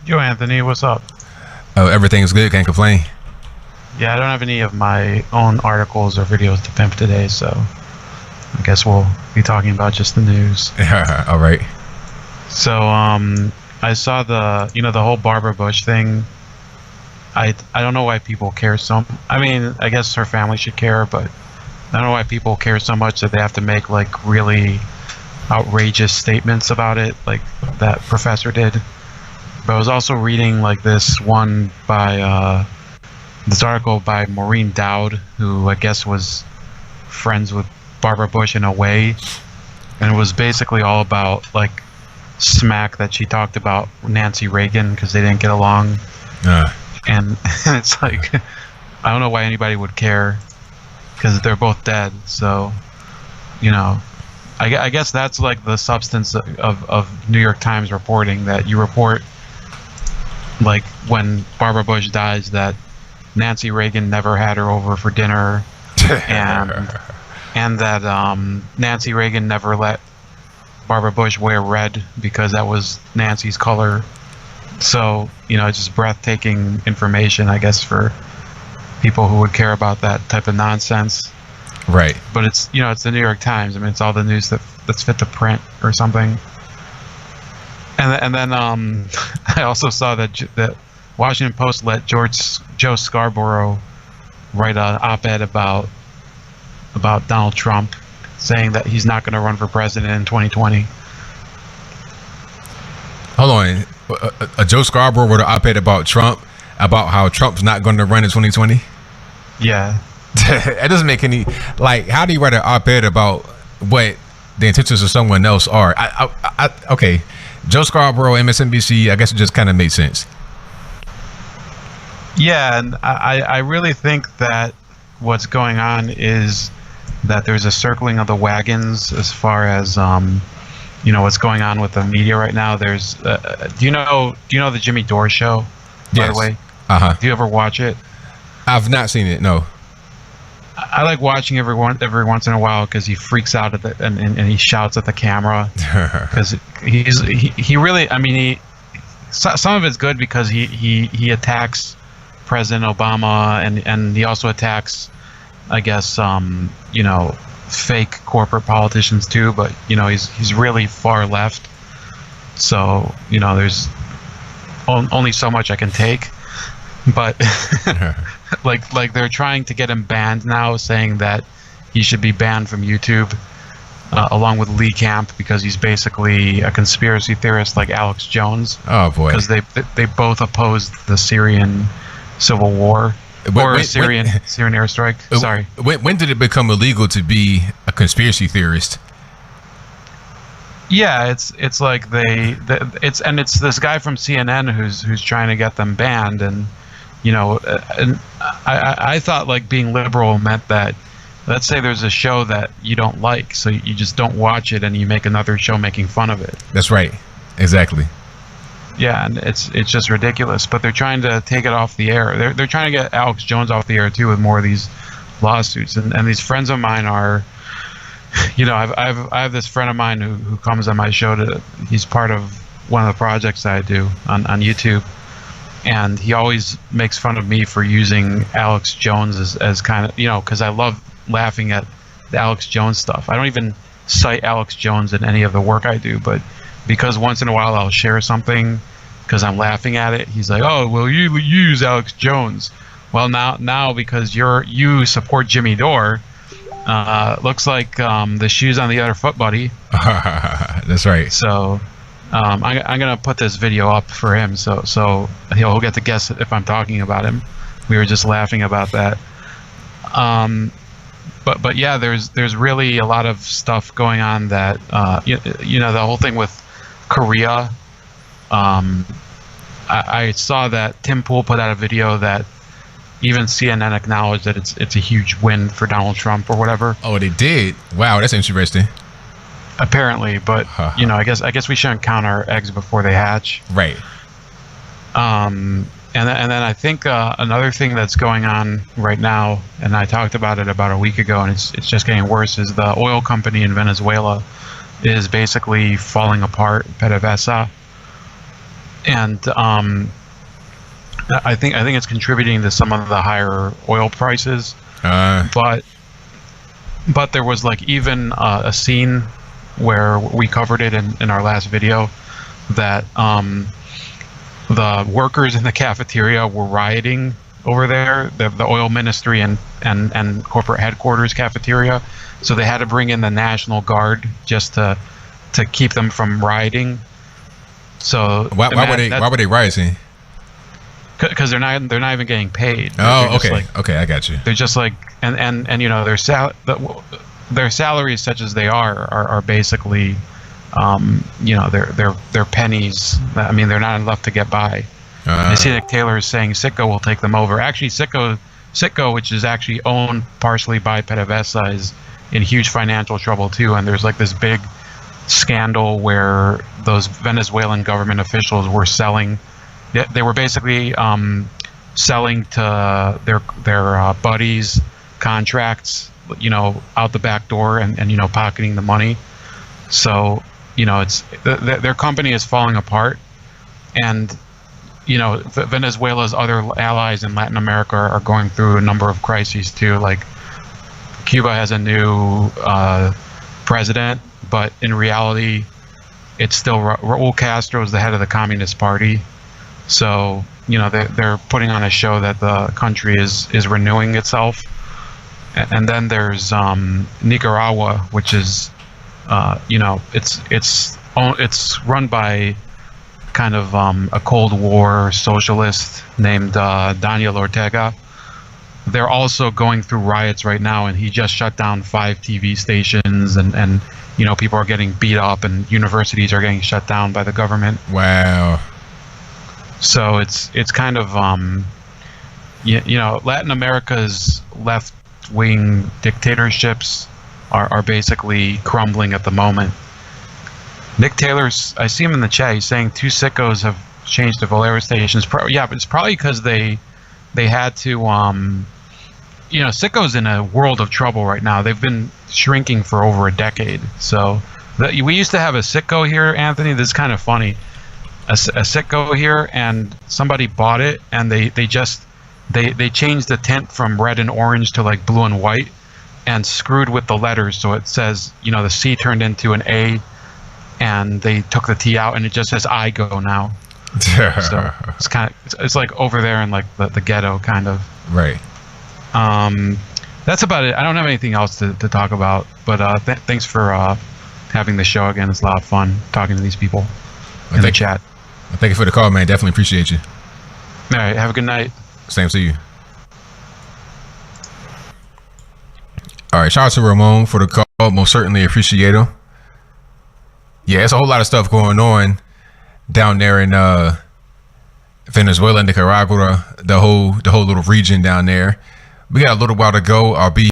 Yo, Anthony, what's up? Oh, everything's good. Can't complain. Yeah, I don't have any of my own articles or videos to pimp today, so I guess we'll be talking about just the news. All right. So, I saw the whole Barbara Bush thing. I don't know why people care so. I mean, I guess her family should care, but I don't know why people care so much that they have to make like really outrageous statements about it, like that professor did. But I was also reading like this article by Maureen Dowd, who I guess was friends with Barbara Bush in a way, and it was basically all about like smack that she talked about Nancy Reagan because they didn't get along, and it's like I don't know why anybody would care because they're both dead. So, I guess that's like the substance of New York Times reporting, that you report like when Barbara Bush dies that Nancy Reagan never had her over for dinner, and that Nancy Reagan never let Barbara Bush wear red because that was Nancy's color. So, it's just breathtaking information, I guess, for people who would care about that type of nonsense. Right. But it's the New York Times. I mean, it's all the news that's fit to print or something. And then I also saw that Washington Post let Joe Scarborough write an op-ed about Donald Trump, saying that he's not going to run for president in 2020. Hold on. Joe Scarborough wrote an op-ed about Trump, about how Trump's not going to run in 2020. Yeah. It doesn't make any, like, how do you write an op-ed about what the intentions of someone else are? Okay. Joe Scarborough, MSNBC, I guess it just kind of made sense. Yeah, and I really think that what's going on is that there's a circling of the wagons as far as what's going on with the media right now. There's do you know the Jimmy Dore show, by the way? Do you ever watch it? I've not seen it, no. I like watching every once in a while because he freaks out and he shouts at the camera because he really, I mean, some of it's good because he attacks President Obama, and he also attacks, I guess, fake corporate politicians too. But he's really far left, so there's only so much I can take. But like they're trying to get him banned now, saying that he should be banned from YouTube, along with Lee Camp, because he's basically a conspiracy theorist like Alex Jones. Oh boy! Because they both opposed the Syrian civil war Syrian airstrike. Sorry. When did it become illegal to be a conspiracy theorist? Yeah, it's like it's this guy from CNN who's trying to get them banned, and and I thought like being liberal meant that, let's say there's a show that you don't like, so you just don't watch it and you make another show making fun of it. That's right. Exactly. Yeah, and it's just ridiculous. But they're trying to take it off the air. They're trying to get Alex Jones off the air too with more of these lawsuits. And these friends of mine are, I have this friend of mine who comes on my show. He's part of one of the projects that I do on YouTube. And he always makes fun of me for using Alex Jones as kind of, because I love laughing at the Alex Jones stuff. I don't even cite Alex Jones in any of the work I do, but because once in a while I'll share something because I'm laughing at it, he's like, "Oh, well, you use Alex Jones." Well, now because you support Jimmy Dore, looks like the shoe's on the other foot, buddy. That's right. So I'm gonna put this video up for him, so he'll get to guess if I'm talking about him. We were just laughing about that. But yeah, there's really a lot of stuff going on that the whole thing with Korea. I saw that Tim Pool put out a video that even CNN acknowledged that it's a huge win for Donald Trump or whatever. Oh, they did? Wow, that's interesting. Apparently, but I guess we shouldn't count our eggs before they hatch. Right. And then I think another thing that's going on right now, and I talked about it about a week ago, and it's just getting worse, is the oil company in Venezuela is basically falling apart, PDVSA. and I think it's contributing to some of the higher oil prices. But there was like even a scene where we covered it in our last video that the workers in the cafeteria were rioting over there, the oil ministry and corporate headquarters cafeteria. So they had to bring in the National Guard just to keep them from rioting. So why were they rioting? Because they're not even getting paid. Oh, okay, okay, I got you. They're just like and you know their salaries, such as they are basically, you know, they're pennies. I mean, they're not enough to get by. I see Nick Taylor is saying Citgo will take them over. Actually, Citgo, which is actually owned partially by PDVSA, is in huge financial trouble too. And there's like this big scandal where those Venezuelan government officials were selling. They were basically selling to their buddies contracts, you know, out the back door and you know, pocketing the money. So, you know, it's their company is falling apart, and you know, Venezuela's other allies in Latin America are going through a number of crises too. Like Cuba has a new president, but in reality, it's still Raul Castro is the head of the Communist Party. So, you know, they're putting on a show that the country is renewing itself. And then there's Nicaragua, which is, you know, it's run by kind of a Cold War socialist named Daniel Ortega. They're also going through riots right now, and he just shut down 5 TV stations, and you know, people are getting beat up, and universities are getting shut down by the government. Wow. So it's kind of you know, Latin America's left-wing dictatorships are basically crumbling at the moment. Nick Taylor's, I see him in the chat, he's saying 2 Citgos have changed to Valero stations. Yeah, but it's probably because they had to, you know, Citgo's in a world of trouble right now. They've been shrinking for over a decade. So we used to have a Citgo here, Anthony. This is kind of funny. A Citgo here, and somebody bought it, and they changed the tint from red and orange to like blue and white, and screwed with the letters, so it says, you know, the C turned into an A, and they took the T out, and it just says I go now. So it's kind of, it's like over there in like the ghetto kind of. Right. That's about it. I don't have anything else to talk about, but thanks for having the show again. It's a lot of fun talking to these people in the chat. Thank you for the call, man. Definitely appreciate you. All right. Have a good night. Same to you. All right. Shout out to Ramon for the call. Most certainly appreciate him. Yeah, it's a whole lot of stuff going on down there in Venezuela, Nicaragua, the whole little region down there. We got a little while to go. I'll be